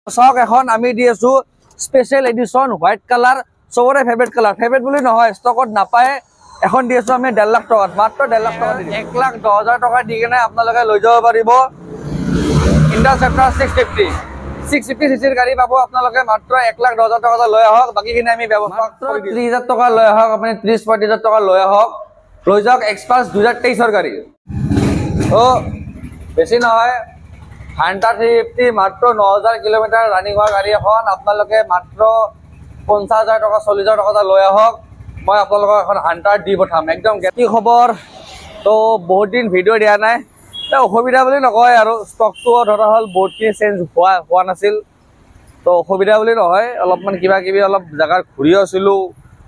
চাওক এখন আমি দি আছো স্পেশাল এডিশন হোয়াইট কালার সবরে ফেভারিট কালার ফেভারিট বলি নহয় স্টকত নাপায় এখন দি আছো আমি 1.5 লাখ টাকা মাত্র 1.5 লাখ টাকা দি 1,10,000 টাকা দি কেনে আপোনালোকে লৈ যাব পাৰিব ইন্টাৰসেপ্টৰ 650 সিসিৰ গাড়ি পাবো আপোনালোকে মাত্ৰ 1,10,000 টাকা লৈ আহক বাকিখিনি আমি ব্যৱস্থা মাত্র 30,000 টাকা লৈ আহক আপুনি 30-35,000 টাকা লৈ আহক লৈ যাওক এক্সপালস 2023 এর গাড়ি ও বেশি নহয় হান্টার 350 মাত্র 9,000 কিলোমিটার রানিং হওয়া গাড়ি এখন আপনালোকে মাত্র 50,000 টাকা 40,000 টাকা লৈ আহক মই আপোনালোকক এখন হান্টার দি পঠাম একদম কি খবৰ তো বহুত দিন ভিডিও দিয়া নাই তো অসুবিধা বুলি নকয় আৰু ষ্টকটো ধৰা হল বহুতখিনি চেঞ্জ হোৱা নাছিল তো অসুবিধা বুলি নহয় অলপমান কিবা কিবি অলপ জাগাত ঘূৰি আছিলোঁ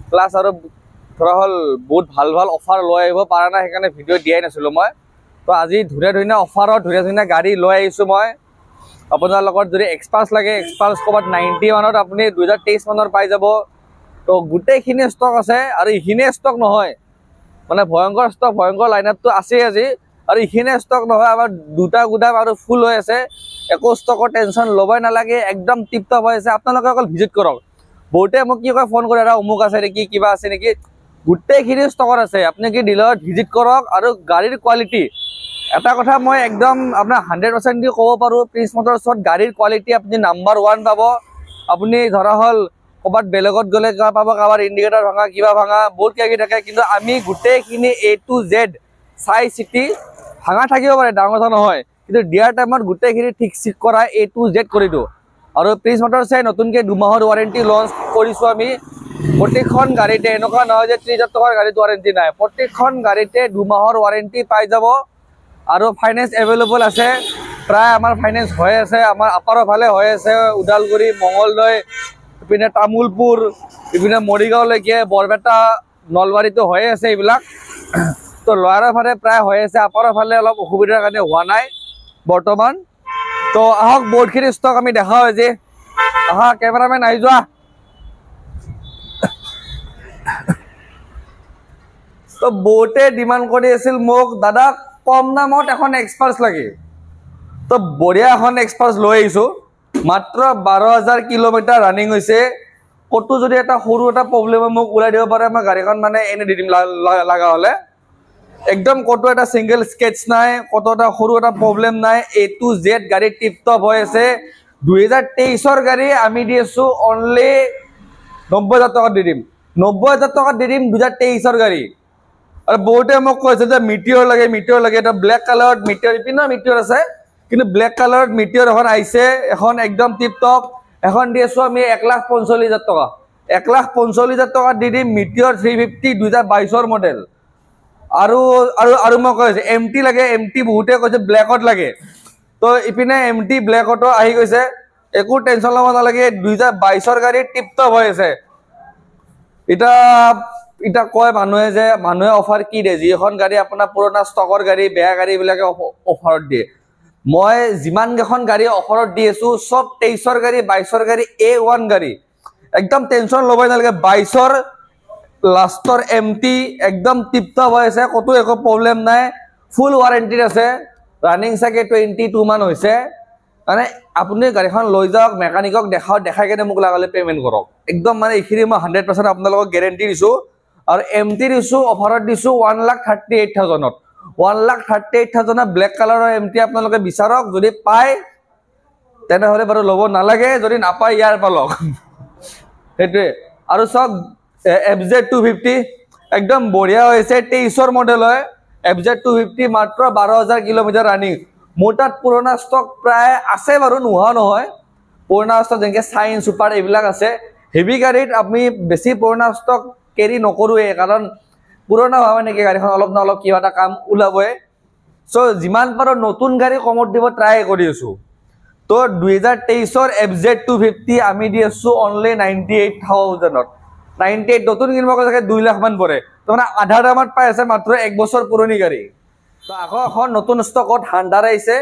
প্লাছ আৰু ধৰা হল বহুত ভাল ভাল অফাৰ লৈ আহিব পৰা নাই সেইকাৰণে ভিডিও দিয়াই নাছিলোঁ মই তো আজি ধুনীয়া অফাৰত ধুনীয়া গাড়ী লৈ আহিছোঁ মই আপোনালোকৰ যদি এক্সপালস লাগে এক্সপালস ক'ৰবাত 91ত আপুনি 2023 মানৰ পাই যাব তো গোটেইখিনি ষ্টক আছে আৰু এইখিনি ষ্টক নহয় মানে ভয়ংকৰ ষ্টক ভয়ংকৰ লাইনআপটো আছে আজি আৰু এইখিনি ষ্টক নহয় আমাৰ দুটা গুদাম আৰু ফুল হৈ আছে একো ষ্টকৰ টেনশ্যন ল'বই নালাগে একদম টিপটপ হৈ আছে আপোনালোকে অকল ভিজিট কৰক বহুতে মোক কি কয় ফোন কৰে আৰু অমুক আছে নেকি কিবা আছে নেকি গোটেইখিনি ষ্টকত আছে আপুনি কি ডিলাৰত ভিজিট কৰক আৰু গাড়ীৰ কোৱালিটি এটা কথা মই একদম আপোনাৰ 100% দি ক'ব পাৰোঁ প্ৰিন্স মটৰ্ছত গাড়ীৰ কোৱালিটি আপুনি নাম্বাৰ 1 পাব আপুনি ধৰা হল ক'ৰবাত বেলেগত গ'লে পাব কাৰোবাৰ ইণ্ডিকেটৰ ভাঙা কিবা ভাঙা বহুত কিবা থাকে কিন্তু আমি গোটেইখিনি A to Z চাই চিটি ভাঙা থাকিব পাৰে ডাঙৰ কথা নহয় কিন্তু দিয়াৰ টাইমত গোটেইখিনি ঠিক চিক কৰা A to Z কৰি দিওঁ আৰু প্ৰিন্স মটৰ্ছে নতুনকৈ 2 মাহৰ ৱাৰেণ্টি লঞ্চ কৰিছোঁ আমি প্ৰত্যেকখন গাড়ীতে এনেকুৱা নহয় যে 30,000 টকাৰ গাড়ীত ৱাৰেণ্টি নাই প্ৰত্যেকখন গাড়ীতে 2 মাহৰ ৱাৰেণ্টি পাই যাব আৰু ফাইনেন্স এভেইলেবল আছে প্ৰায় আমাৰ ফাইনেন্স হৈ আছে আমাৰ আপাৰৰ ফালে হৈ আছে উদালগুৰি মঙলদৈ ইপিনে তামুলপুৰ ইপিনে মৰিগাঁওলৈকে বৰপেটা নলবাৰীতো হৈ আছে এইবিলাক তো লয়াৰৰ ফালে প্ৰায় হৈ আছে আপাৰৰ ফালে অলপ অসুবিধাৰ কাৰণে হোৱা নাই বৰ্তমান তো আহক বহুতখিনি ষ্টক আমি দেখা হয় যে আহা কেমেৰামেন আহি যোৱা তো বহুতে ডিমাণ্ড কৰি আছিল মোক দাদা কম দামত এখন এক্সপালস লাগে তো বঢ়িয়া এখন এক্সপালস লৈ আহিছোঁ মাত্ৰ 12,000 কিলোমিটাৰ ৰানিং হৈছে ক'তো যদি এটা সৰু এটা প্ৰব্লেমে মোক ওলাই দিব পাৰে মই গাড়ীখন মানে এনে দি দিম লগা হ'লে একদম ক'তো এটা ছিংগল স্কেচ নাই ক'তো এটা সৰু এটা প্ৰব্লেম নাই A to Z গাড়ী টিপটপ হৈ আছে 2023 গাড়ী আমি দি আছোঁ অনলি 90,000 টকাত দি দিম 90,000 টকাত দি দিম 2023 গাড়ী আৰু বহুতে মোক কৈছে যে মিটিঅৰ লাগে এটা ব্লেক কালাৰত মিটিঅৰ ইপিনে মিটিঅৰ আছে কিন্তু ব্লেক কালাৰত মিটিঅৰ এখন আহিছে এখন একদম টিপটপ এখন দি আছোঁ আমি 1,45,000 টকা 1,45,000 টকাত দি দিম মিটিঅৰ 350 2022 মডেল আৰু আৰু আৰু মই কৈছে এমটি লাগে এমটি বহুতে কৈছে ব্লেকত লাগে তো ইপিনে এমটি ব্লেকতো আহি গৈছে একো টেনশ্যন ল'ব নালাগে 2022 গাড়ী টিপটপ হৈ আছে এটা কয় মানুহে যে মানুহে অফাৰ কি দিয়ে যিখন গাড়ী আপোনাৰ পুৰণা ষ্টকৰ গাড়ী বেয়া গাড়ীবিলাকে অফাৰত দিয়ে মই যিমান কেইখন গাড়ী অফাৰত দি আছোঁ চব 23 গাড়ী 22 গাড়ী A1 গাড়ী একদম টেনশ্যন ল'বই নালাগে 22 লাষ্টৰ এমটি একদম টিপটপ হৈ আছে ক'তো একো প্ৰব্লেম নাই ফুল ৱাৰেণ্টিত আছে ৰানিং চাগে 22 মান হৈছে মানে আপুনি গাড়ীখন লৈ যাওক মেকানিকক দেখাই কেনে মোক লগালে পে'মেণ্ট কৰক একদম মানে এইখিনি মই 100% আপোনালোকক গেৰেণ্টি দিছোঁ আৰু এমটি দিছোঁ অফাৰত দিছোঁ 1,38,000ত 1,38,000 ব্লেক কালাৰৰ এমটি আপোনালোকে বিচাৰক যদি পায় তেনেহ'লে বাৰু ল'ব নালাগে যদি নাপায় ইয়াৰ পৰা লওক সেইটোৱে আৰু চাওক FZ 250 একদম বঢ়িয়া হৈছে 23 মডেল হয় FZ 250 মাত্ৰ 12,000 কিলোমিটাৰ ৰানিং মোৰ তাত পুৰণা ষ্টক প্ৰায় আছে বাৰু নোহোৱা নহয় পুৰণা ষ্টক যেনেকৈ চাইন ছুপাৰ এইবিলাক আছে হেভি গাড়ীত আমি বেছি পুৰণা ষ্টক কেৰি নকৰোঁৱে কাৰণ পুৰণা হোৱা মানে কি গাড়ীখন অলপ না অলপ কিবা এটা কাম ওলাবই চ' যিমান পাৰোঁ নতুন গাড়ী কমত দিব ট্ৰাই কৰি আছোঁ তো 2023 FZ 250 আমি দি আছোঁ অনলি 98,000ত 98 নতুন কিনিব চাগে 2 লাখ মান পৰে তো মানে আধা দামত পাই আছে মাত্ৰ 1 বছৰ পুৰণি গাড়ী তো আকৌ এখন নতুন ষ্টকত হান্টাৰ আহিছে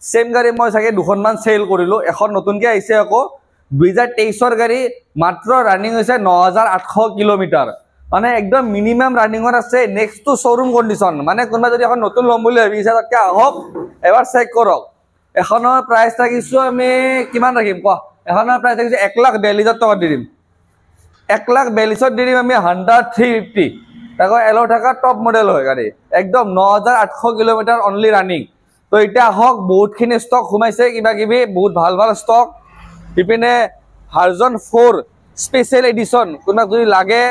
সেম গাড়ী মই চাগে দুখনমান চেল কৰিলোঁ এখন নতুনকৈ আহিছে আকৌ 2023 গাড়ী মাত্ৰ ৰানিং হৈছে 9,800 কিলোমিটাৰ মানে একদম মিনিমাম ৰানিঙত আছে নেক্সট টু শ্বৰুম কণ্ডিশ্যন মানে কোনোবা যদি এখন নতুন ল'ম বুলি ভাবিছে তাতকৈ আহক এবাৰ চেক কৰক এখনৰ প্ৰাইচ ৰাখিছোঁ আমি কিমান ৰাখিম কোৱা এখনৰ প্ৰাইচ থাকিছে 1,42,000 টকা দি দিম 1,42,000 দি দিম আমি হান্ডা 350 তাকো এলো থাকা টপ মডেল হয় গাড়ী একদম 9,800 কিলোমিটাৰ অনলি ৰানিং তো এটা হক বহুতখিনি ষ্টক ঘুমাইছে কিবা কিবি বহুত ভাল ভাল ষ্টক ইপিনে হাৰজন 4 স্পেশাল এডিশন কোনবা যদি লাগে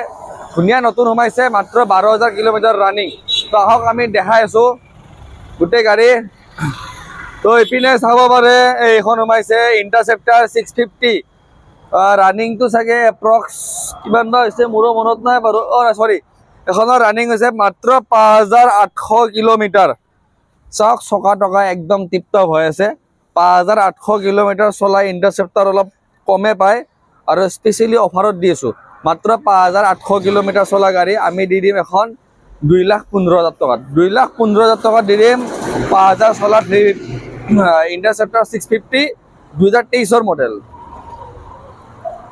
ধুনিয়া নতুন ঘুমাইছে মাত্ৰ 12,000 কিলোমিটাৰ ৰানিং তো হক আমি দেখাই আছো গুটে গাড়ী তো ইপিনে চাব পাৰে এইখন ঘুমাইছে ইন্টাৰসেপ্টাৰ 650 ৰানিং তো চাগে এপ্ৰক্স কিমান বা হৈছে মোৰো মনত নাই বাৰু সৰি এখনৰ ৰানিং হৈছে মাত্ৰ 5,800 কিলোমিটাৰ চাওক চকা টকা একদম টিপটপ হৈ আছে 5,800 কিলোমিটাৰ চলাই ইন্টাৰসেপ্টাৰ অলপ কমে পায় আৰু স্পেশালি অফাৰত দি আছো মাত্ৰ 5,800 কিলোমিটাৰ চলা গাড়ী আমি দি দিম এখন 2,15,000 টকা 2,15,000 টকা দি দিম 5,000 চলা ইন্টাৰসেপ্টাৰ 650 2023 মডেল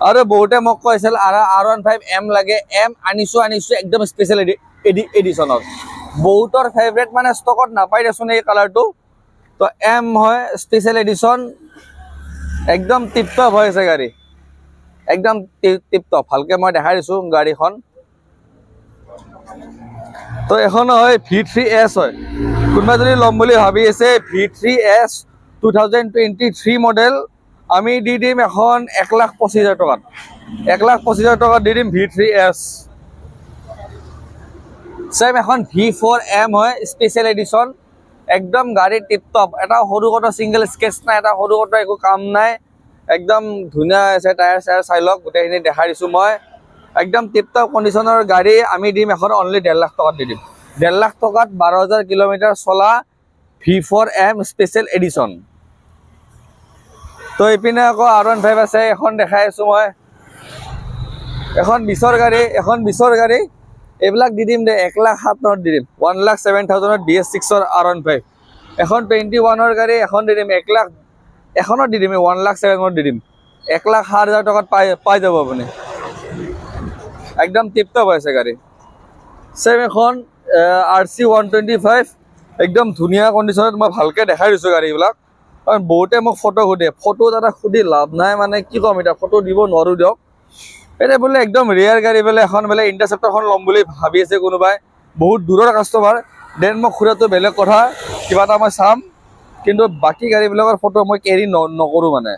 আৰু বহুতে মোক কৈছিল R15M লাগে M আনিছো একদম স্পেশাল এডিশনত বহুতৰ ফেভাৰিট মানে ষ্টকত নাপাই দেচোন এই কালাৰটো তো M হয় স্পেশাল এডিশন একদম টিপটপ হৈ আছে গাড়ী একদম টিপটপ ভালকে মই দেখাই দিছো গাড়ীখন তো এখন হয় V3S হয় কোনবা যদি লম বুলি ভাবি আছে V3S 2023 মডেল আমি দি দিম এখন 1,25,000 টকা 1,25,000 টকা দি দিম V3S সেম এখন V4M হয় স্পেশাল এডিশন একদম গাড়ী টিপটপ এটা সৰু কটা সিঙ্গেল স্কেচ নাই এটা সৰু কটা একো কাম নাই একদম ধুনিয়া আছে টায়াৰ চায়াৰ চাই লওক গোটেইখিনি দেখাই দিছো মই একদম টিপটপ কন্ডিশনৰ গাড়ী আমি দিম এখন অনলি 1.5 লাখ টকা দি দিম 1.5 লাখ টকাত 12,000 কিলোমিটাৰ চলা V4M স্পেশাল এডিশন তো ইপিনে আকৌ R15 আছে এখন দেখাই আছো মই এখন 20ৰ গাড়ী এইবিলাক দি দিম দে 1,07,000 দি দিম 1,07,000 BS6 ৰ R15 এখন 21ৰ গাড়ী এখন দি দিম 1 লাখ এখনত দি দিম 1,07,000 দি দিম 1,07,000 টকাত পাই যাব আপুনি একদম টিপটপ হৈছে গাড়ী সেম এখন RC 125 একদম ধুনিয়া কন্ডিশনত মই ভালকে দেখাই দিছো গাড়ীবিলাক কাৰণ বহুতে মোক ফটো খুদে ফটো দাদা খুদি লাভ নাই মানে কি কম এটা ফটো দিব নোৱাৰো দিয়ক এটা বলে একদম ৰেয়াৰ গাড়ী বলে এখন বলে ইন্টাৰসেপ্টাৰখন লম বুলি ভাবি আছে কোনোবাই বহুত দূৰৰ কাস্টমাৰ দেন মই খুৰাটো বেলেগ কথা কিবা এটা মই চাম কিন্তু বাকি গাড়ীবিলাকৰ ফটো মই কেৰি নকৰো মানে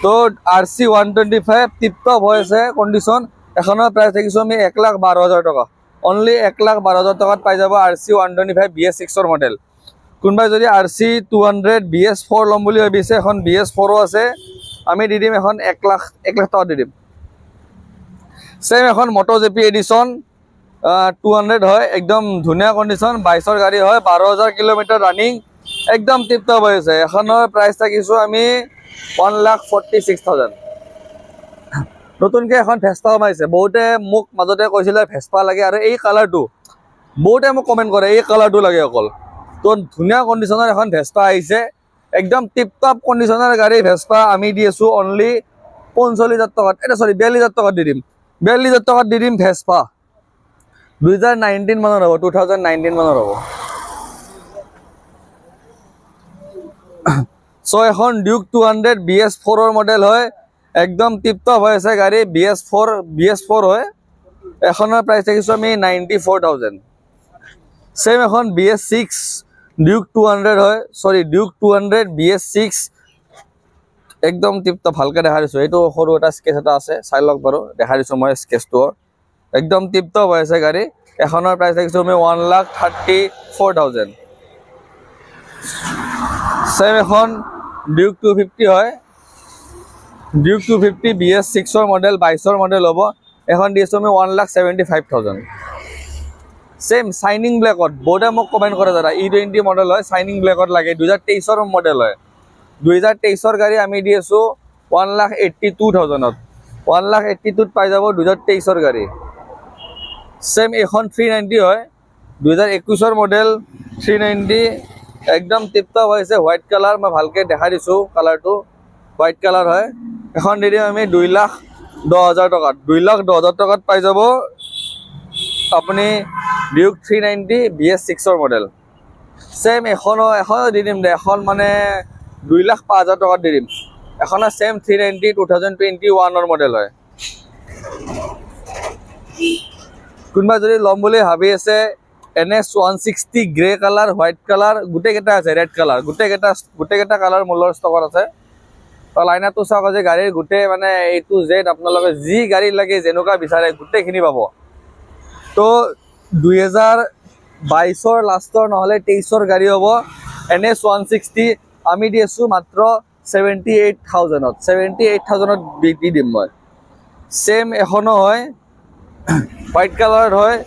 তো RC 125 টিপটপ হৈ আছে কন্ডিশন এখনৰ প্ৰাইস দেখিছো আমি 1,12,000 টকা অনলি 1,12,000 টকাত পাই যাব RC 125 BS6 ৰ মডেল কোনবাই যদি RC 200 BS4 লম বুলি ভাবিছে এখন BS4 আছে আমি দি দিম এখন 1 লাখ টকা দি দিম সেম এখন MotoGP এডিশন 200 হয় একদম ধুনিয়া কন্ডিশন 22ৰ গাড়ী হয় 12,000 কিলোমিটাৰ ৰানিং একদম টিপটপ হৈ আছে এখনৰ প্ৰাইস থাকিছো আমি 1,46,000 নতুনকে এখন ভেস্পা কমাইছে বহুতে মোক মাজতে কৈছিলে ভেস্পা লাগে আৰু এই কালাৰটো বহুতে মোক কমেন্ট কৰে এই কালাৰটো লাগে অকল তো ধুনিয়া কন্ডিশনৰ এখন ভেস্পা আহিছে একদম টিপটপ কন্ডিশনৰ গাড়ী ভেস্পা আমি দি আছো অনলি 45,000 টকা এটা সৰি 42,000 টকা দি দিম 42,000 টকা দি দিম ভেস্পা 2019 মানৰ হ'ব 2019 মানৰ হ'ব সো এখন ডিউক 200 BS4 ৰ মডেল হয় একদম টিপটপ হৈ আছে গাড়ী BS4 হয় এখনৰ প্ৰাইস দেখিছো আমি 94,000 সেম এখন BS6 ডিউক 200 হয় সৰি ডিউক 200 BS6 একদম টিপটপ ভালকে দেখা দিছো এইটো সৰু এটা স্কেচ এটা আছে চাই লওক বাৰু দেখা দিছো মই স্কেচটো একদম টিপটপ হৈ আছে গাড়ী এখনৰ প্ৰাইস দেখিছো আমি 1,34,000 সেম এখন ডিউক 250 হয় ডিউক 250 BS6 ৰ মডেল 22ৰ মডেল হ'ব এখন দিছো আমি 1,75,000 সেম শাইনিং ব্ল্যাকত বহুতে মোক কমেন্ট কৰে দাদা E20 মডেল হয় শাইনিং ব্ল্যাকত লাগে 2023 ৰ মডেল হয় 2023 ৰ গাড়ী আমি দি আছো 1,82,000 1,82,000 পাই যাব 2023 ৰ গাড়ী সেম এখন 390 হয় 2021 ৰ মডেল 390 একদম টিপটপ হৈছে হোয়াইট কালার মই ভালকে দেখাই দিছো কালারটো হোয়াইট কালার হয় এখন দি দিম আমি 2,10,000 টকা 2,10,000 টকাত পাই যাব আপনি ডিউক 390 BS6 ৰ মডেল সেম এখন দি দিম দে এখন মানে 2,05,000 টকা দি দিম এখন সেম 390 2021 মডেল হয় কোনবা যদি লম বুলি ভাবি আছে NS 160 grey colour white colour গুটে কেটা আছে ৰেড কালাৰ গুটে কেটা কালাৰ মূলৰ ষ্টকত আছে তো লাইনাটো চাওক যে গাড়ীৰ গুটে মানে A to Z আপোনালোকে যি গাড়ী লাগে যেনেকুৱা বিচাৰে গুটেখিনি পাব তো 2022 ৰ লাষ্টৰ নহলে 23 ৰ গাড়ী হ'ব NS 160 আমি দি আছো মাত্ৰ 78000 ত 78000 ত বিক্ৰী দিম মই সেম এখনো হয় হোয়াইট কালার হয়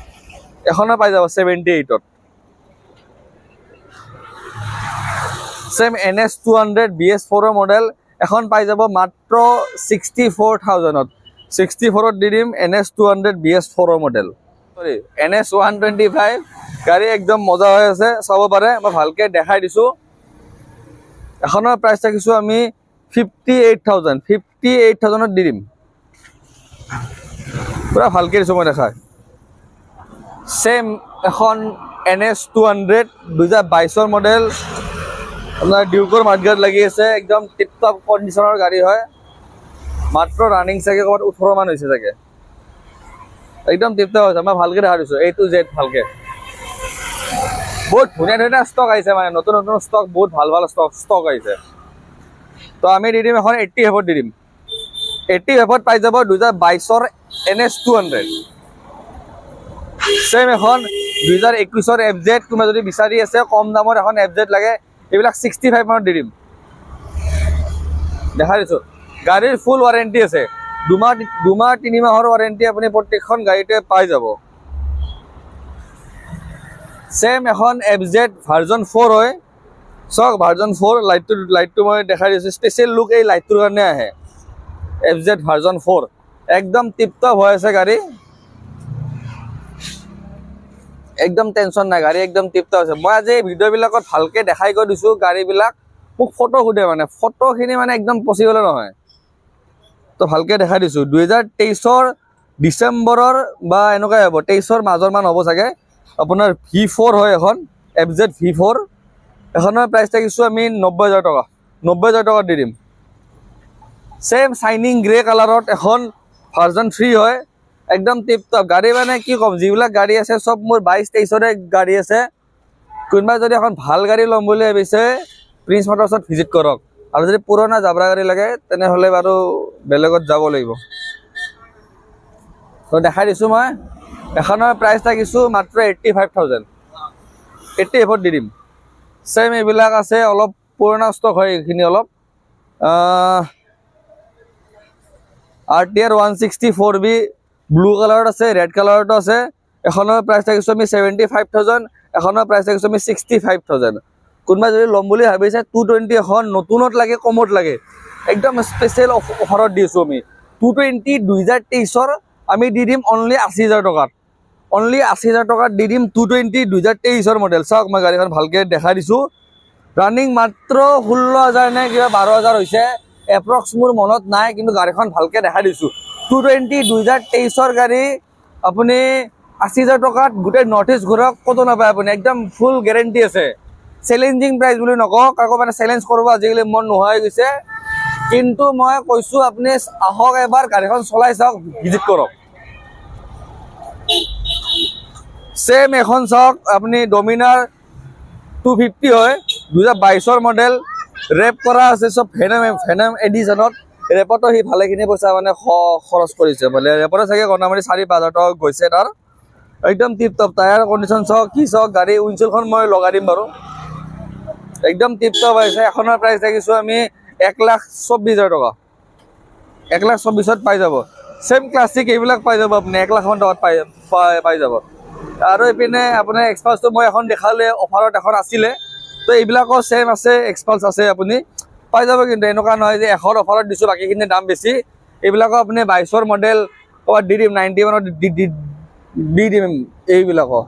এখনো পাই যাব 78 ত সেম NS 200 BS4 মডেল এখন পাই যাব মাত্ৰ 64000 ত 64 ত দিম NS 200 BS4 মডেল সৰি NS 125 গাড়ী একদম মজা হৈ আছে চাব পাৰে মই ভালকে দেখাই দিছো এখনৰ প্ৰাইস ৰাখিছো আমি 58000 ত দিম পুৰা ভালকে দিছো মই দেখাই সেম এখন NS 200 2022 ৰ মডেল আপোনাৰ ডিউকৰ মাৰ্কেট লাগি আছে একদম টিপ টপ কন্ডিশনৰ গাড়ী হয় মাত্ৰ ৰানিং চাগে কত 18 মান হৈছে চাগে একদম টিপ টপ হৈছে মই ভালকে দেখা দিছো A to Z ভালকে বহুত ধুনীয়া ষ্টক আহিছে মানে নতুন ষ্টক বহুত ভাল ষ্টক আহিছে তো আমি দি দিম এখন 80 হেভত দি দিম 80 হেভত পাই যাব 2022 ৰ NS 200 সেম এখন 2021 ৰ FZ তুমি যদি বিচাৰি আছে কম দামৰ এখন FZ লাগে এইবিলাক 65 মানত দি দিম দেখা দিছো গাড়ীৰ ফুল ওয়াৰেন্টি আছে দুমাহ 3 মাহৰ ওয়াৰেন্টি আপুনি প্ৰত্যেকখন গাড়ীতে পাই যাব সেম এখন FZ ভাৰ্জন 4 হয় সক ভাৰ্জন 4 লাইটটো মই দেখাই দিছো স্পেশাল লুক এই লাইটটোৰ কাৰণে আহে FZ ভাৰ্জন 4 একদম টিপটপ হৈ আছে গাড়ী একদম টেনশন নাই গাড়ী একদম টিপটপ আছে মই আজি ভিডিও বিলাকত ভালকে দেখাই গৈ দিছো গাড়ী বিলাক মোক ফটো খুদে মানে ফটোখিনি মানে একদম পসিবল নহয় তো ভালকে দেখাই দিছো 2023 ৰ ডিসেম্বৰৰ বা এনেকৈ হ'ব 23 ৰ মাজৰ মান হ'ব চাগে আপোনাৰ V4 হয় এখন FZ V4 এখনৰ প্ৰাইস ৰাখিছো আমি 90000 টকা দি দিম সেম শাইনিং গ্ৰে কালাৰত এখন ভাৰ্জন 3 হয় একদম টিপটপ গাড়ী মানে কি কম যিবিলাক গাড়ী আছে সব মোৰ 22-23 ৰে গাড়ী আছে কোনবা যদি এখন ভাল গাড়ী লম বুলি ভাবিছে প্ৰিন্স মোটৰছত ভিজিট কৰক আৰু যদি পুৰণা জাবৰা গাড়ী লাগে তেনে হলে বাৰু বেলেগত যাব লাগিব তো দেখাই দিছো মই এখনৰ প্ৰাইস ৰাখিছো মাত্ৰ 85000 80 হেভত দি দিম সেম এইবিলাক আছে অলপ পুৰণা ষ্টক হয় এইখিনি অলপ RTR 164B ব্লু কালাৰত আছে ৰেড কালাৰত আছে এখনৰ প্ৰাইস ৰাখিছো আমি 75000 এখনৰ প্ৰাইস ৰাখিছো আমি 65000 কোনবা যদি লম বুলি ভাবিছে 220 এখন নতুনত লাগে কমত লাগে একদম স্পেশাল অফাৰত দিছো আমি 220 2023 ৰ আমি দি দিম অনলি 80000 টকাত অনলি 80000 টকাত দি দিম 220 2023 ৰ মডেল চাওক মই গাড়ীখন ভালকে দেখাই দিছো ৰানিং মাত্ৰ 16000 নে কিবা 12000 হৈছে এপ্ৰক্স মোৰ মনত নাই কিন্তু গাড়ীখন ভালকে দেখাই দিছো 220 2023 ৰ গাড়ী আপুনি 80000 টকাত গুটে নৰ্থ ইষ্ট ঘূৰক কত নাপায় আপুনি একদম ফুল গ্যাৰান্টি আছে চ্যালেঞ্জিং প্ৰাইস বুলি নকও কাকো মানে চ্যালেঞ্জ কৰিব আজিকালি মন নহয় গৈছে কিন্তু মই কৈছো আপুনি আহক এবাৰ গাড়ীখন চলাই চাওক ভিজিট কৰক সেম এখন চাওক আপুনি ডমিনাৰ 250 হয় 2022 ৰ মডেল ৰেপ কৰা আছে সব ফেনাম এডিশনত ৰেপটো হি ভালেখিনি পইচা মানে খৰচ কৰিছে মানে ৰেপটো চাগে গণামাৰি 4-5000 টকা গৈছে তাৰ একদম টিপ টপ টায়াৰ কন্ডিশন চাওক কি চাওক গাড়ী উইনচিলখন মই লগাই দিম বাৰু একদম টিপ টপ আছে এখনৰ প্ৰাইস ৰাখিছো আমি 1,24,000 টকা 1,24,000 ত পাই যাব সেম ক্লাসিক এইবিলাক পাই যাব আপুনি 1,00,000 টকাত পাই যাব আৰু এপিনে আপোনাৰ এক্সপালছটো মই এখন দেখালে অফাৰত এখন আছিল তো এইবিলাকো সেম আছে এক্সপালছ আছে আপুনি পাই যাব কিন্তু এনেকুৱা নহয় যে এখন অফাৰত দিছো বাকিখিনি দাম বেছি এইবিলাকো আপুনি 22 ৰ মডেল কবাত দি দিম 91 দি দিম এইবিলাকো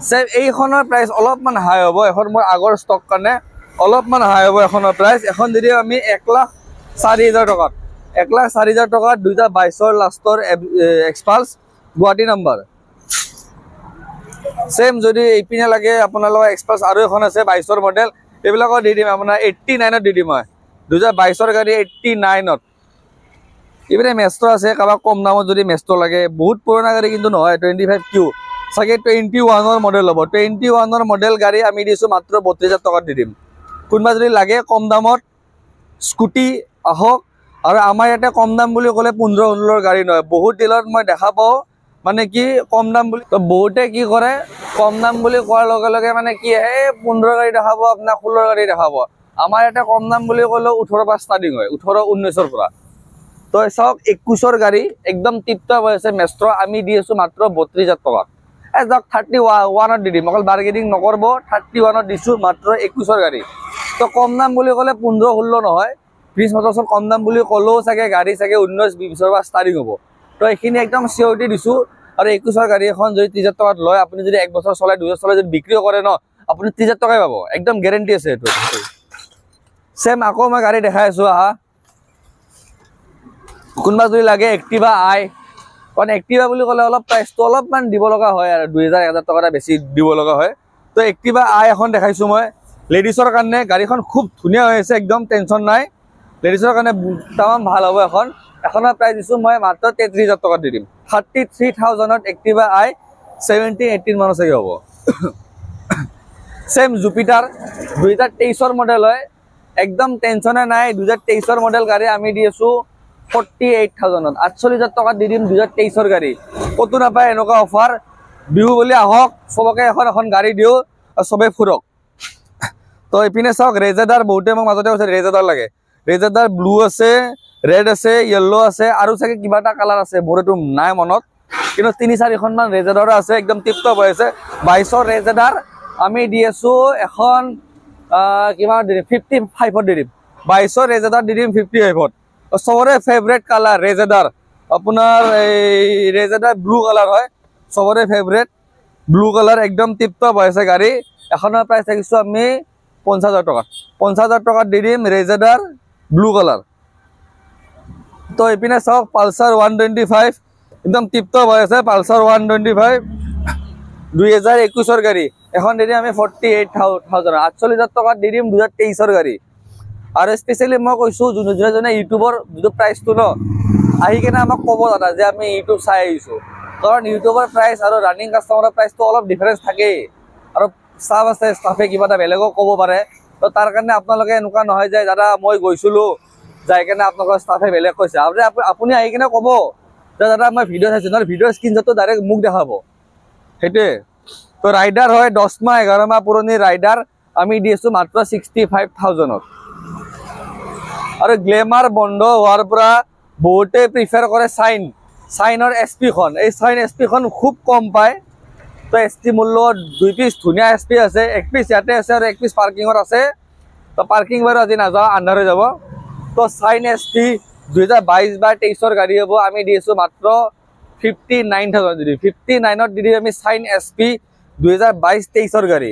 সেম এইখনৰ প্ৰাইস অলপমান হাই হ'ব এখন মোৰ আগৰ ষ্টক কাৰণে অলপমান হাই হ'ব এখনৰ প্ৰাইস এখন দি দিম আমি 1,04,000 টকাত 1,04,000 টকাত 2022 ৰ লাষ্টৰ এক্সপালছ গুৱাহাটী নম্বৰ সেম যদি এইপিনে লাগে আপোনালোকৰ এক্সপালছ আৰু এখন আছে 22 ৰ মডেল এইবিলাকো দি দিম আপোনাৰ 89 ত দি দিম মই 2022 গাড়ী 89ত ইপিনে মেষ্ট্ৰ আছে কাৰোবাক কম দামত যদি মেষ্ট্ৰ লাগে বহুত পুৰণা গাড়ী কিন্তু নহয় 25Q চাগে 21ৰ মডেল হ'ব 21ৰ মডেল গাড়ী আমি দিছো মাত্ৰ 32,000 টকাত দি দিম কোনবা যদি লাগে কম দামত স্কুটি আহক আৰু আমাৰ ইয়াতে কম দাম বুলি ক'লে 15-16ৰ গাড়ী নহয় বহুত ডিলাৰত মই দেখা পাওঁ মানে কি কম দাম বুলি তো বহুতে কি কৰে কম দাম বুলি কোৱাৰ লগে লগে মানে কি এই 15 গাড়ী দেখাব আপোনাৰ 16 গাড়ী দেখাব আমাৰ ইয়াতে কম দাম বুলি ক'লে 18 পৰা ষ্টাৰ্টিং হয় 18-19ৰ পৰা তো চাওক 21ৰ গাড়ী একদম টিপটপ হৈ আছে মেষ্ট্ৰ আমি দি আছো মাত্ৰ 32,000 টকা এ যাক 31ত দি দিম অকল বাৰ্গেনিং নকৰব 31ত দিছো মাত্ৰ 21ৰ গাড়ী তো কম দাম বুলি ক'লে 15-16 নহয় 20 বছৰ কম দাম বুলি ক'লেও চাগে গাড়ী চাগে 19-20ৰ পৰা ষ্টাৰ্টিং হ'ব তো এইখিনি একদম চিঅৰিটি দিছো আৰু 21ৰ গাড়ী এখন যদি 30,000 টকাত লয় আপুনি যদি 1 বছৰ চলাই 2 বছৰ চলাই যদি বিক্ৰীও কৰে ন আপুনি 30,000 টকাই পাব একদম গ্যাৰান্টি আছে এইটো সেম আকৌ মই গাড়ী দেখাই আছো আহা কোনবা যদি লাগে এক্টিভা আই কাৰণ এক্টিভা বুলি ক'লে অলপ প্ৰাইচটো অলপমান দিব লগা হয় আৰু 2,000-1,000 টকা বেছি দিব লগা হয় তো এক্টিভা আই এখন দেখাইছো মই লেডিছৰ কাৰণে গাড়ীখন খুব ধুনীয়া হৈ আছে একদম টেনচন নাই লেডিছৰ কাৰণে তামাম ভাল হ'ব এখনৰ প্ৰাইচ দিছো মই মাত্ৰ 33,000 টকা দি দিম 33,000ত এক্টিভা আই 17-18 মান চাগে হ'ব সেম জুপিটাৰ 2023ৰ মডেল হয় একদম টেনচনে নাই 2023ৰ মডেল গাড়ী আমি দি আছো 48,000ত 48,000 টকা দি দিম 2023ৰ গাড়ী কতো নাপায় এনেকুৱা অফাৰ বিহু বুলি আহক সবকে এখন গাড়ী দিও আৰু সবে ফুৰক তো ইপিনে চাওক ৰেজেডাৰ বহুতে মোক মাজতে কৈছে ৰেজেডাৰ লাগে ৰেজেডাৰ ব্লু আছে ৰেড আছে ইয়েলো আছে আৰু চাগে কিবা এটা কালাৰ আছে মোৰ এটো নাই মনত কিন্তু 3-4খন মান ৰেজেডাৰ আছে একদম টিপটপ হৈ আছে 22ৰ ৰেজেডাৰ আমি দি আছো এখন কিমান দি 55ত দি দিম 22ৰ ৰেজেডাৰ দি দিম 55ত সবৰে ফেভাৰিট কালাৰ ৰেজেডাৰ আপোনাৰ এই ৰেজেডাৰ ব্লু কালাৰ হয় সবৰে ফেভাৰিট ব্লু কালাৰ একদম টিপটপ হৈ আছে গাড়ী এখনৰ প্ৰাইচ থাকিছো আমি 50,000 টকা 50,000 টকা দি দিম ৰেজেডাৰ ব্লু কালাৰ তো ইপিনে চাওক পালসাৰ 125 একদম টিপটপ হৈ আছে পালসাৰ 125 2021ৰ গাড়ী এখন দি দিম আমি 48,000 48,000 টকা দি দিম 2023ৰ গাড়ী আৰু স্পেশালি মই কৈছো যোনে ইউটিউবৰ যিটো প্ৰাইচটো ন আহি কেনে আমাক ক'ব দাদা যে আমি ইউটিউব চাই আহিছো কাৰণ ইউটিউবৰ প্ৰাইচ আৰু ৰানিং কাস্টমাৰৰ প্ৰাইচটো অলপ ডিফাৰেন্স থাকে আৰু স্টাফ আছে স্টাফে কিবা এটা বেলেগক ক'ব পাৰে তো তাৰ কাৰণে আপোনালোকে এনেকুৱা নহয় যে দাদা মই গৈছিলো যাই কেনে আপোনালোকৰ স্টাফে বেলেগ কৈছে আপুনি আহি কেনে ক'ব যে দাদা মই ভিডিঅ' চাইছো নহয় ভিডিঅ'ৰ স্ক্ৰীনশ্বটটো ডাইৰেক্ট মোক দেখাব সেইটোৱে তো ৰাইডাৰ হয় 10 মাহ 11 মাহ পুৰণি ৰাইডাৰ আমি দি আছো মাত্ৰ 65,000ত আৰু গ্লেমাৰ বন্ধ হোৱাৰ পৰা বহুতে প্ৰিফাৰ কৰে সাইনৰ SP খন এই সাইন SP খন খুব কম পায় তো SP মূল্য 2 পিস ধুনীয়া SP আছে 1 পিস ইয়াতে আছে আৰু 1 পিস পাৰ্কিঙত আছে তো পাৰ্কিং বাৰু আজি নাযাওঁ আন্ধাৰ হৈ যাব তো সাইন SP 2022 বা 23ৰ গাড়ী হ'ব আমি দি আছো মাত্ৰ 59,000 দি 59ত দি আমি সাইন SP 2022-23ৰ গাড়ী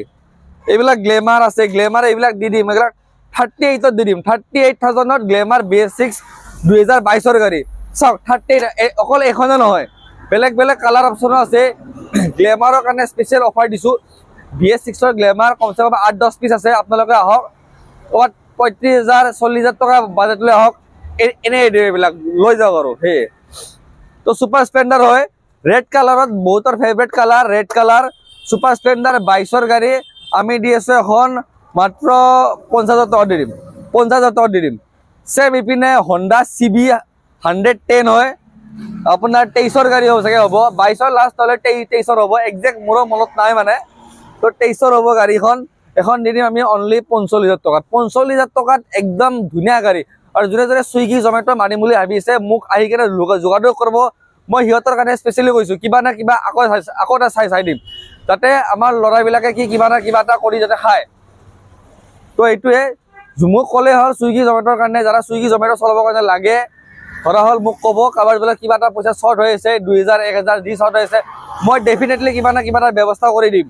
এইবিলাক গ্লেমাৰ আছে গ্লেমাৰ এইবিলাক দি দিম এইবিলাক 38ত দি দিম 38,000ত গ্লেমাৰ BS6 2022ৰ গাড়ী চাওক 38 অকল এখনে নহয় বেলেগ কালাৰ অপচন আছে গ্লেমাৰৰ কাৰণে স্পেশাল অফাৰ দিছো BS6ৰ গ্লেমাৰ কমসে কম 8-10 পিস আছে আপোনালোকে আহক 35,000 40,000 টকা বাজেট লৈ আহক এনে এইবিলাক লৈ যাওক আৰু হে তো সুপাৰ স্প্লেন্ডাৰ হয় ৰেড কালাৰত বহুতৰ favourite colour red colour super Splendor 22ৰ গাড়ী আমি দি আছো এখন মাত্ৰ 50,000 টকা দি দিম 50,000 টকা দি দিম সেম ইপিনে Honda CB 110 হয় আপোনাৰ 23ৰ গাড়ী হ'ব চাগে হ'ব 22ৰ লাষ্ট হলে 23ৰ হ'ব একজেক্ট মোৰ মনত নাই মানে তো 23ৰ হ'ব গাড়ীখন এখন দি দিম আমি অনলি 45,000 টকাত 45,000 টকাত একদম ধুনীয়া গাড়ী আৰু যোনে সুইগি জমেটো মানিম বুলি ভাবিছে মোক আহি কেনে যোগাযোগ কৰিব মই হিহঁতৰ কাৰণে স্পেশালি কৈছো কিবা না কিবা আকৌ এটা চাই দিম যাতে আমাৰ লৰাবিলাকে কি কিবা না কিবা এটা কৰি যাতে খায় তো এইটোৱে মোক ক'লে হ'ল সুইগি জমেটোৰ কাৰণে যাৰা সুইগি জমেটো চলাবৰ কাৰণে লাগে ধৰা হ'ল মোক ক'ব কাবাৰ বোলে কিবা এটা পইচা শৰ্ট হৈ আছে 2,000 1,000 দি শৰ্ট হৈ আছে মই ডেফিনেটলি কিবা না কিবা এটা ব্যৱস্থা কৰি দিম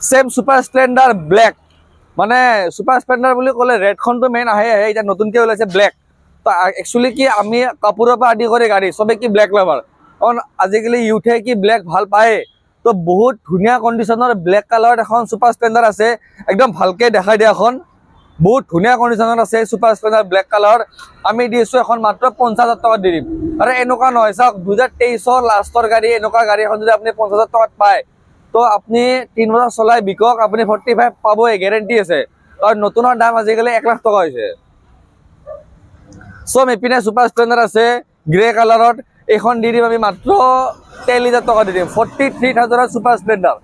সেম সুপাৰ স্প্লেন্ডাৰ ব্ল্যাক মানে সুপাৰ স্প্লেন্ডাৰ বুলি ক'লে ৰেডখনটো মেইন আহে এটা নতুনকৈ ওলাইছে ব্ল্যাক তো একচুয়ালি কি আমি কাপোৰৰ পৰা আদি কৰি গাড়ী সবে কি ব্ল্যাক লাভাৰ কাৰণ আজিকালি ইউথে কি ব্ল্যাক ভাল পায় তো বহুত ধুনীয়া কন্ডিশনৰ ব্ল্যাক কালাৰত এখন সুপাৰ স্প্লেন্ডাৰ আছে একদম ভালকে দেখাই দিয়া এখন বহুত ধুনীয়া কণ্ডিশ্যনত আছে ছুপাৰ স্প্লেণ্ডাৰ ব্লেক কালাৰ আমি দি আছোঁ এখন মাত্ৰ 50,000 টকাত দি দিম আৰু এনেকুৱা নহয় চাওক 2023 লাষ্টৰ গাড়ী এনেকুৱা গাড়ী এখন যদি আপুনি 50,000 টকাত পায় তো আপুনি 3 বছৰ চলাই বিকক আপুনি 45 পাবই গেৰেণ্টি আছে আৰু নতুনৰ দাম আজিকালি 1 লাখ টকা হৈছে সো এপিনে ছুপাৰ স্প্লেণ্ডাৰ আছে গ্ৰে কালাৰত এখন দি দিম আমি মাত্ৰ 23,000 টকা দি দিম 43,000 ছুপাৰ স্প্লেণ্ডাৰ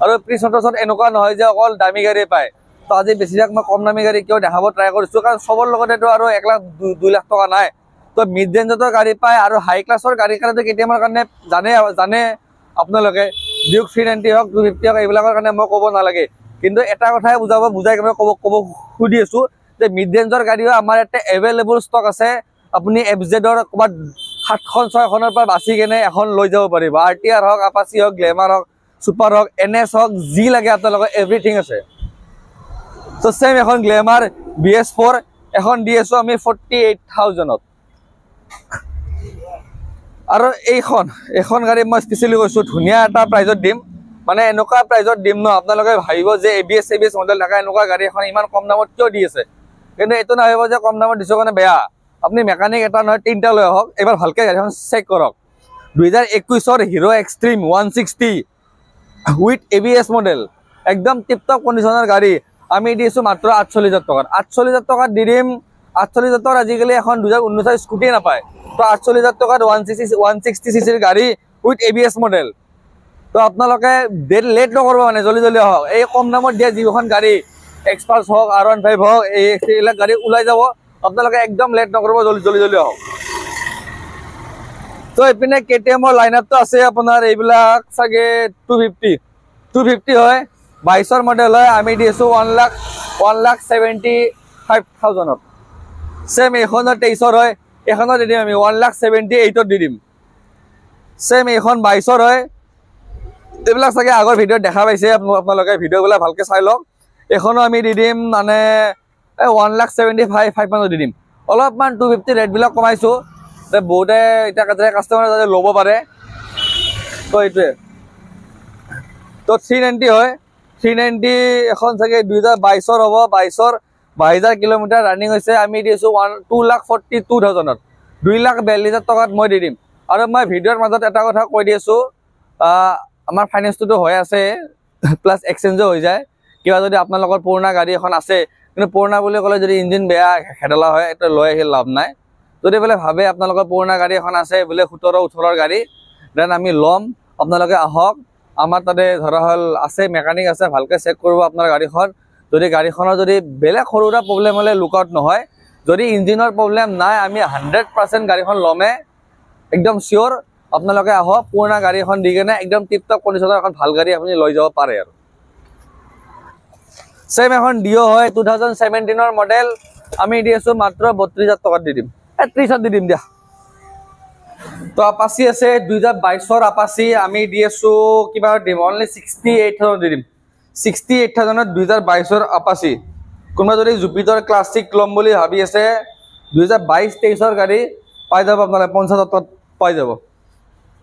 আৰু প্ৰিন্স মটৰ্ছত এনেকুৱা নহয় যে অকল দামী গাড়ী পায় তো আজি বেছিভাগ মই কম দামী গাড়ী কিয় দেখাব ট্ৰাই কৰিছোঁ কাৰণ চবৰ লগতেতো আৰু 1 লাখ 2 লাখ টকা নাই তো মিড ৰেঞ্জৰ গাড়ী পায় আৰু হাই ক্লাছৰ গাড়ীৰ কাৰণে কেতিয়াবা কাৰণে জানে আপোনালোকে ডিউক 390 হওক 250 হওক এইবিলাকৰ কাৰণে মই ক'ব নালাগে কিন্তু এটা কথাই বুজাই মই ক'ব সুধি আছোঁ যে মিড ৰেঞ্জৰ গাড়ীও আমাৰ ইয়াতে এভেইলেবল ষ্টক আছে আপুনি এফজেডৰ ক'ৰবাত 7খন 6খনৰ পৰা বাছি কেনে এখন লৈ যাব পাৰিব RTR হওক আপাচি হওক গ্লেমাৰ হওক ছুপাৰ হওক NS হওক যি লাগে আপোনালোকৰ এভৰিথিং আছে তো চেম এখন গ্লেমাৰ BS4 এখন দি আছোঁ আমি 48,000ত আৰু এইখন গাড়ী মই স্পেচিয়েলি কৈছোঁ ধুনীয়া এটা প্ৰাইজত দিম মানে এনেকুৱা প্ৰাইজত দিম ন আপোনালোকে ভাবিব যে ABS মডেল থকা এনেকুৱা গাড়ী এখন ইমান কম দামত কিয় দি আছে কিন্তু এইটো নাভাবিব যে কম দামত দিছোঁ কাৰণে বেয়া আপুনি মেকানিক এটা নহয় 3টা লৈ আহক এবাৰ ভালকৈ গাড়ীখন চেক কৰক 2021 Hero Xtreme 160 with ABS model একদম টিপটপ কণ্ডিশ্যনৰ গাড়ী আমি দিছোঁ মাত্ৰ 48,000 টকাত 48,000 টকাত দি দিম 48,000 টকাত আজিকালি এখন 2019 স্কুটি নাপায় তো 48,000 টকাত 160 চিচিৰ গাড়ী উইথ ABS মডেল তো আপোনালোকে লেট নকৰিব মানে জলদি আহক এই কম দামত দিয়া যিখন গাড়ী এক্সপালছ হওক R15 হওক এইবিলাক গাড়ী ওলাই যাব আপোনালোকে একদম লেট নকৰিব জলদি আহক তো এইপিনে KTM লাইনআপটো আছে আপোনাৰ এইবিলাক চাগে 250 হয় 22ৰ মডেল হয় আমি দি আছোঁ 1,75,000ত চেম এইখনৰ 23ৰ হয় এখনত দি দিম আমি 1,78,000ত দি দিম চেম এইখন 22ৰ হয় এইবিলাক চাগে আগৰ ভিডিঅ'ত দেখা পাইছে আপোনালোকে ভিডিঅ'বিলাক ভালকৈ চাই লওক এখনো আমি দি দিম মানে 1,75,000 দি দিম অলপমান 250 ৰেটবিলাক কমাইছোঁ বহুতে এতিয়া কাষ্টমাৰে যাতে ল'ব পাৰে তো এইটোৱে তো 390 হয় 390 এখন চাগে 2022ৰ হ'ব 22,000 কিলোমিটাৰ ৰানিং হৈছে আমি দিছোঁ 2,42,000ত 2,42,000 টকাত মই দি দিম আৰু মই ভিডিঅ'ৰ মাজত এটা কথা কৈ দি আছোঁ আমাৰ ফাইনেন্সটোতো হৈ আছে প্লাছ এক্সচেঞ্জো হৈ যায় কিবা যদি আপোনালোকৰ পুৰণা গাড়ী এখন আছে কিন্তু পুৰণা বুলি ক'লে যদি ইঞ্জিন বেয়া খেদলা হয় এইটো লৈ আহি লাভ নাই যদি বোলে ভাবে আপোনালোকৰ পুৰণা গাড়ী এখন আছে বোলে 17-18ৰ গাড়ী দেন আমি ল'ম আপোনালোকে আহক আমাৰ তাতে ধৰা হ'ল আছে মেকানিক আছে ভালকৈ চেক কৰিব আপোনাৰ গাড়ীখন যদি গাড়ীখনৰ যদি বেলেগ সৰু সুৰা প্ৰব্লেম হ'লে লুক আউট নহয় যদি ইঞ্জিনৰ প্ৰব্লেম নাই আমি 100% গাড়ীখন ল'মে একদম চিয়'ৰ আপোনালোকে আহক পুৰণা গাড়ী এখন দি কেনে একদম টিপটপ কণ্ডিশ্যনৰ এখন ভাল গাড়ী আপুনি লৈ যাব পাৰে আৰু চেম এখন ডিঅ' হয় 2017ৰ মডেল আমি দি আছোঁ মাত্ৰ 32,000 টকাত দি দিম 30,000 দি দিম দিয়া তো আপাচি আছে 2022ৰ আপাচি আমি দি আছোঁ কিবা দিম অনলি 68,000 দি দিম 68,000ত 2022ৰ আপাচি কোনোবা যদি জুপিটাৰ ক্লাছিক ল'ম বুলি ভাবি আছে 2022-23ৰ গাড়ী পাই যাব আপোনালোকে 50,000 টকাত পাই যাব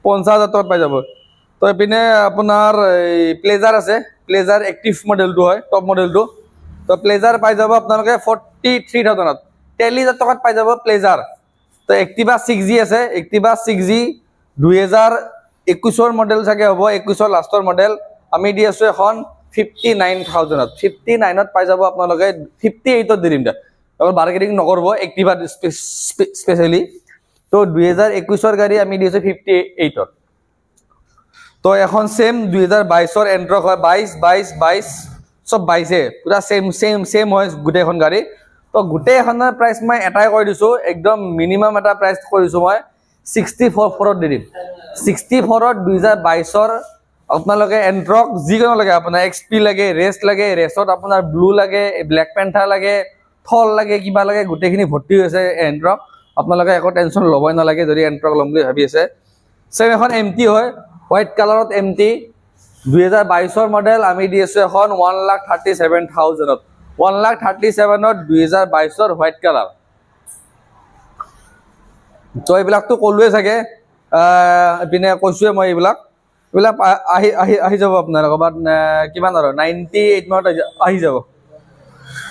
50,000 টকাত পাই যাব তো এইপিনে আপোনাৰ এই প্লেজাৰ আছে প্লেজাৰ এক্টিভ মডেলটো হয় টপ মডেলটো তো প্লেজাৰ পাই যাব আপোনালোকে 43,000ত 43,000 টকাত পাই যাব প্লেজাৰ তো এক্টিভা 6G আছে এক্টিভা 6G 2021ৰ মডেল চাগে হ'ব 21ৰ লাষ্টৰ মডেল আমি দি আছোঁ এখন 59,000ত 59ত পাই যাব আপোনালোকে 58ত দি দিম আপোনাৰ বাৰ্গেনিং নকৰিব এক্টিভা স্পেচিয়েলি তো 2021ৰ গাড়ী আমি দি আছোঁ 58ত তো এখন চেম 2022ৰ এণ্ট্ৰক হয় 22 চব 22 পুৰা চেম হয় গোটেইখন গাড়ী তো গোটেইখনৰ প্ৰাইচ মই এটাই কৈ দিছোঁ একদম মিনিমাম এটা প্ৰাইচ কৈ দিছোঁ মই 64,000ত দি দিম 64ত 2022ৰ আপোনালোকে এণ্ট্ৰক যিকোনো লাগে আপোনাৰ XP লাগে ৰেচত আপোনাৰ ব্লু লাগে ব্লেক পেন্থাৰ লাগে থল লাগে কিবা লাগে গোটেইখিনি ভৰ্তি হৈছে এণ্ট্ৰক আপোনালোকে একো টেনশ্যন ল'বই নালাগে যদি এণ্ট্ৰক ল'ম বুলি ভাবি আছে চেম এখন MT হয় হোৱাইট কালাৰত MT 2022ৰ মডেল আমি দি আছোঁ এখন 1,37,000ত 1,37,000ত 2022ৰ হোৱাইট কালাৰ তো এইবিলাকতো ক'লোৱে চাগে এইপিনে কৈছোৱে মই এইবিলাক আহি যাব আপোনালোকৰ বাট কিমান আৰু 98 মানত আহি যাব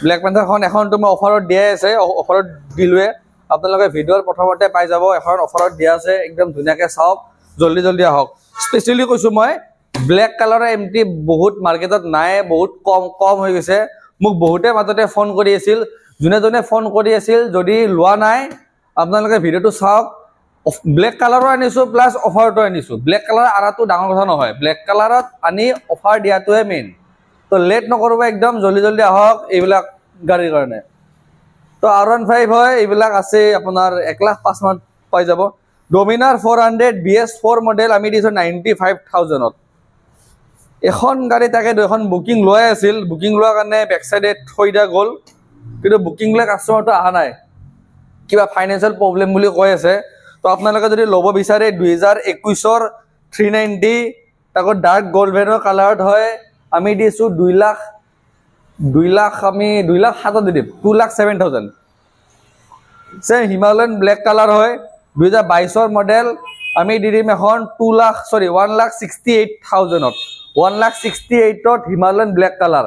ব্লেক পেন্থাৰখন এখন তুমি অফাৰত দিয়া আছে, অফাৰত দিলোৱে আপোনালোকে ভিডিঅ'ৰ প্ৰথমতে পাই যাব। এখন অফাৰত দিয়া আছে, একদম ধুনীয়াকৈ চাওক, জল্দি জল্দি আহক। স্পেচিয়েলি কৈছোঁ মই ব্লেক কালাৰৰ MT বহুত মাৰ্কেটত নাই, বহুত কম হৈ গৈছে। মোক বহুতে মাজতে ফোন কৰি আছিল, যোনে ফোন কৰি আছিল, যদি লোৱা নাই আপোনালোকে ভিডিঅ'টো চাওক। ব্লেক কালাৰো আনিছোঁ প্লাছ অফাৰটো আনিছোঁ। ব্লেক কালাৰ আনাটো ডাঙৰ কথা নহয়, ব্লেক কালাৰত আনি অফাৰ দিয়াটোৱে মেইন। তো লেট নকৰিব, একদম জল্দি জল্দি আহক এইবিলাক গাড়ীৰ কাৰণে। তো R15 হয়, এইবিলাক আছে আপোনাৰ 1,05,000 মান পাই যাব। ডমিনাৰ 400 BS4 মডেল আমি দিছোঁ 95,000ত। এখন গাড়ী তাকে এখন বুকিং লোৱাই আছিল, বুকিং লোৱাৰ কাৰণে বেক চাইডে থৈ দিয়া গ'ল, কিন্তু বুকিং লৈ কাষ্টমাৰটো অহা নাই, কিবা ফাইনেন্সিয়েল প্ৰব্লেম বুলি কৈ আছে। তো আপোনালোকে যদি ল'ব বিচাৰে 2021ৰ 390 তাকো ডাৰ্ক গল্ডেনৰ কালাৰত হয়, আমি দিছোঁ 2,00,000 আমি 2,07,000 দি দিম, 2,07,000। চেম হিমালয়ান ব্লেক কালাৰ হয়, 2022ৰ মডেল, আমি দি দিম এখন 1,68,000ত। 1,68,000ত হিমালয়ান ব্লেক কালাৰ।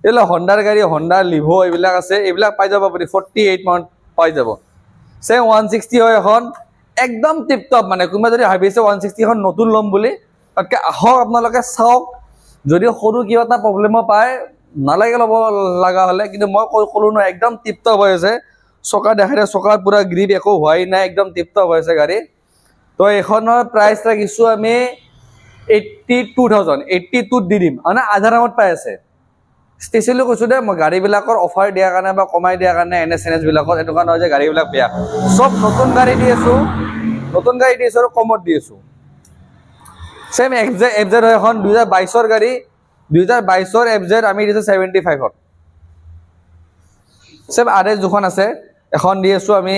এইবিলাক হণ্ডাৰ গাড়ী, হণ্ডা লিভো এইবিলাক আছে, এইবিলাক পাই যাব আপুনি 48 মানত পাই যাব। চেম 160 হয় এখন, একদম টিপটপ। মানে কোনোবা যদি ভাবিছে 160খন নতুন ল'ম বুলি, তাতকৈ আহক আপোনালোকে চাওক। যদি সৰু কিবা এটা প্ৰব্লেমো পায় নালাগে ল'ব লগা হ'লে, কিন্তু মই ক'লোঁ নহয় একদম টিপটপ হৈ আছে। চকা দেখাই দিয়ে, চকাৰ পূৰা গ্ৰিপ একো হোৱাই নাই, একদম টিপটপ হৈ আছে গাড়ী। তো এইখনৰ প্ৰাইচ ৰাখিছোঁ আমি 82,000, 82ত দি দিম, মানে আধা দামত পাই আছে। স্পেচিয়েলি কৈছোঁ দে, মই গাড়ীবিলাকৰ অফাৰ দিয়াৰ কাৰণে বা কমাই দিয়াৰ কাৰণে NS বিলাকত এনেকুৱা নহয় যে গাড়ীবিলাক বেয়া, চব নতুন গাড়ী দি আছোঁ, নতুন গাড়ী দি আছোঁ আৰু কমত দি আছোঁ। চেম FZ হয় এখন 2022ৰ গাড়ী, 2022ৰ FZ আমি দিছোঁ 75ত। চেম RS দুখন আছে, এখন দি আছোঁ আমি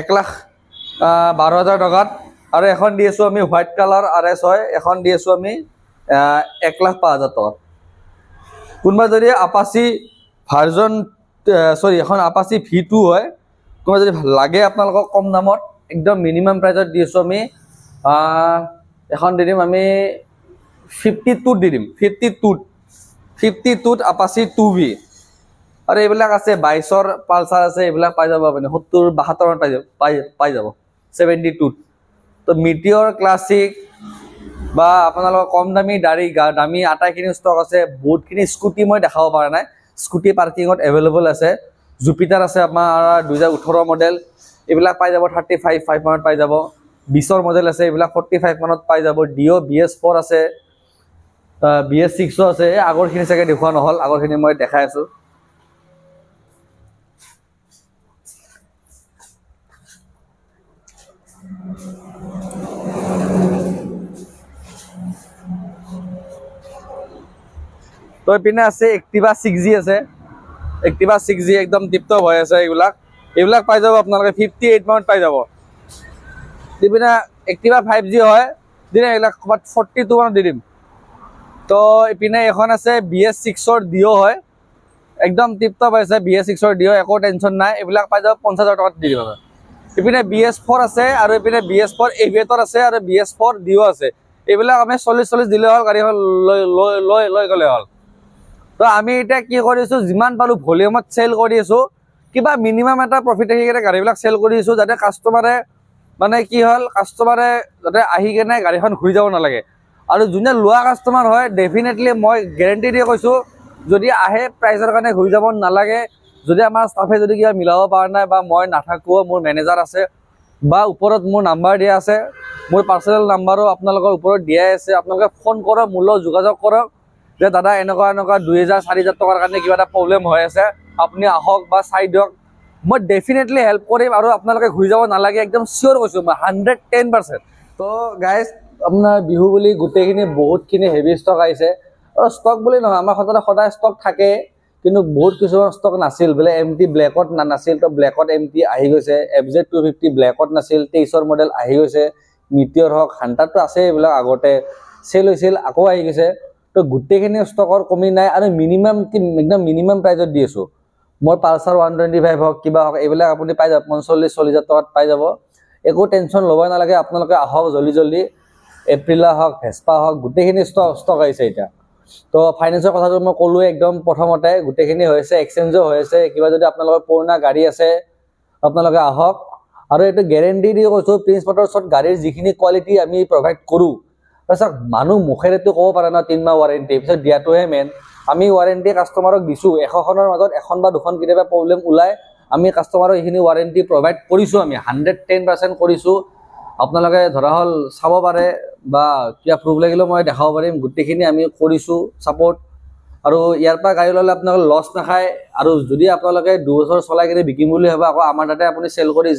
1,12,000 টকাত, আৰু এখন দি আছোঁ আমি হোৱাইট কালাৰ RS হয়, এখন দি আছোঁ আমি 1,05,000 টকাত। কোনোবা যদি আপাচি ভাৰ্জন এখন আপাচি V2 হয়, কোনোবা যদি লাগে আপোনালোকক কম দামত একদম মিনিমাম প্ৰাইজত দি আছোঁ আমি, এখন দি দিম আমি 52ত দি দিম, 52ত আপাচি 2V। আৰু এইবিলাক আছে 22ৰ পালচাৰ আছে, এইবিলাক পাই যাব আপুনি 70-72 মান পাই যাব 72ত। তো মিটিঅৰ ক্লাছিক বা আপোনালোকৰ কম দামী দামী আটাইখিনি ষ্টক আছে। বহুতখিনি স্কুটি মই দেখাব পৰা নাই, স্কুটি পাৰ্কিঙত এভেইলেবল আছে। জুপিটাৰ আছে আমাৰ 2018 মডেল, এইবিলাক পাই যাব 35 মানত পাই যাব। 20ৰ মডেল আছে, এইবিলাক 45 মানত পাই যাব। ডিঅ' BS4 আছে, BS6 আছে। আগৰখিনি চাগে দেখুওৱা নহ'ল, আগৰখিনি মই দেখাই আছোঁ। তো এইপিনে আছে Activa 6G আছে, Activa 6G একদম টিপটপ হৈ আছে। এইবিলাক পাই যাব আপোনালোকে 58 মানত পাই যাব। এইপিনে Activa 5G হয়, দিনে এইবিলাক 42 মানত দি দিম। তো এইপিনে এখন আছে BS6ৰ ডিঅ' হয়, একদম টিপটপ আছে BS6ৰ ডিঅ', একো টেনশ্যন নাই। এইবিলাক পাই যাব 50,000 টকাত দি দিব। এইপিনে BS4 আছে, আৰু এইপিনে BS4 এভিয়েটৰ আছে, আৰু BS4 ডিঅ' আছে। এইবিলাক আমি 40 দিলে হ'ল, গাড়ীখন লৈ গ'লে হ'ল। তো আমি এতিয়া কি কৰিছোঁ, যিমান পাৰোঁ ভলিউমত চেল কৰি আছোঁ, কিবা মিনিমাম এটা প্ৰফিট আহি কেনে গাড়ীবিলাক চেল কৰি আছোঁ, যাতে কাষ্টমাৰে মানে কি হ'ল, কাষ্টমাৰে যাতে আহি কেনে গাড়ীখন ঘূৰি যাব নালাগে। আৰু যোনে লোৱা কাষ্টমাৰ হয়, ডেফিনেটলি মই গেৰেণ্টি দিয়ে কৈছোঁ, যদি আহে প্ৰাইচৰ কাৰণে ঘূৰি যাব নালাগে। যদি আমাৰ ষ্টাফে যদি কিবা মিলাব পৰা নাই বা মই নাথাকোঁ, মোৰ মেনেজাৰ আছে বা ওপৰত মোৰ নাম্বাৰ দিয়া আছে, মোৰ পাৰ্চনেল নাম্বাৰো আপোনালোকৰ ওপৰত দিয়াই আছে। আপোনালোকে ফোন কৰক, মোৰ লগত যোগাযোগ কৰক যে দাদা এনেকুৱা 2,000-4,000 টকাৰ কাৰণে কিবা এটা প্ৰব্লেম হৈ আছে, আপুনি আহক বা চাই দিয়ক, মই ডেফিনেটলি হেল্প কৰিম। আৰু আপোনালোকে ঘূৰি যাব নালাগে, একদম চিয়'ৰ কৈছোঁ মই 110%। তো গাইজ, আপোনাৰ বিহু বুলি গোটেইখিনি বহুতখিনি হেভি ষ্টক আহিছে। আৰু ষ্টক বুলি নহয়, আমাৰ সদায় ষ্টক থাকে, কিন্তু বহুত কিছুমান ষ্টক নাছিল। বোলে MT ব্লেকত নাছিল, তো ব্লেকত MT আহি গৈছে। FZ 250 ব্লেকত নাছিল, 23ৰ মডেল আহি গৈছে। মিটিঅৰ হওক, হান্টাৰটো আছে, এইবিলাক আগতে চেল হৈছিল, আকৌ আহি গৈছে। তো গোটেইখিনি ষ্টকৰ কমি নাই, আৰু একদম মিনিমাম প্ৰাইজত দি আছোঁ। মোৰ পালচাৰ 125 হওক, কিবা হওক, এইবিলাক আপুনি পাই যাব 45,000-40,000 টকাত পাই যাব। একো টেনশ্যন ল'ব নালাগে, আপোনালোকে আহক জল্দি। এপ্ৰিলা হওক, ভেস্পা হওক, গোটেইখিনি ষ্টক আহিছে এতিয়া। তো ফাইনেন্সৰ কথাটো মই ক'লোৱে একদম প্ৰথমতে গোটেইখিনি হৈছে এক্সচেঞ্জো হৈছে কিবা যদি আপোনালোকৰ পুৰণা গাড়ী আছে আপোনালোকে আহক আৰু এইটো গ্যাৰান্টি দি কৈছো প্ৰিন্স মটৰ্ছত গাড়ীৰ যিখিনি কোৱালিটি আমি প্ৰভাইড কৰো চাওক মানুহ মুখেৰেতো ক'ব পাৰে না 3 মাহ ওয়াৰেন্টি পিছত দিয়াটোহে মেন আমি ওয়াৰেন্টি কাস্টমাৰক দিছো 100 খনৰ মাজত এখন বা দুখন কিবা প্ৰবলেম ওলাই আমি কাস্টমাৰক এইখিনি ওয়াৰেন্টি প্ৰভাইড কৰিছো আমি 110% কৰিছো আপোনালোকে ধৰা হল চাব পাৰে বা কিবা প্ৰুফ লাগিলে মই দেখাব পাৰিম গোটেইখিনি আমি কৰিছো সাপোৰ্ট আৰু ইয়াৰ পৰা গাড়ী ললে আপোনালোকে লছ নাখায় আৰু যদি আপোনালোকে 2 বছৰ চলাই কিনে বিকিম বুলি ভাবে আকৌ আমাৰ তাতে আপুনি সেল কৰি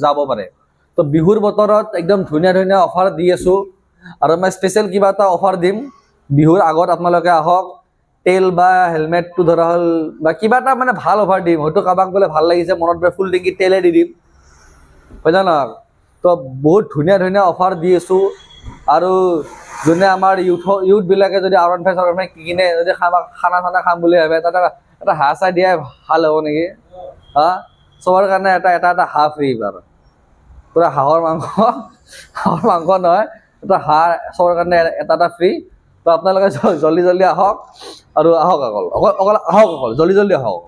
যাব পাৰে তো বিহুৰ বতৰত একদম ধুনীয়া ধুনীয়া অফাৰ দি আছো আৰু মই স্পেশাল কিবা এটা অফাৰ দিম বিহুৰ আগত আপোনালোকে আহক তেল বা হেলমেট টু ধৰা হল বা কিবা এটা মানে ভাল অফাৰ দিম হয়তো কাবাক বলে ভাল লাগিছে মনত বে ফুল টেংকি তেলে দি দিম বুজা না তো বহুত ধুনীয়া ধুনীয়া অফাৰ দি আছো আৰু যোনে আমাৰ ইউথ বিলাকে যদি আৰন ফেছৰ কিনে যদি খানা খাম বুলি ভাবে এটা হাঁহ দিয়া ভাল হ'ব নেকি হা সবৰ কাৰণে এটা হাঁহ ফ্ৰী বাৰ পুৰা হাঁহৰ মাংস নহয় এটা হাঁহ সবৰ কাৰণে এটা ফ্ৰী তো আপোনালোকে জলদি আহক আৰু আহক অকল জলদি আহক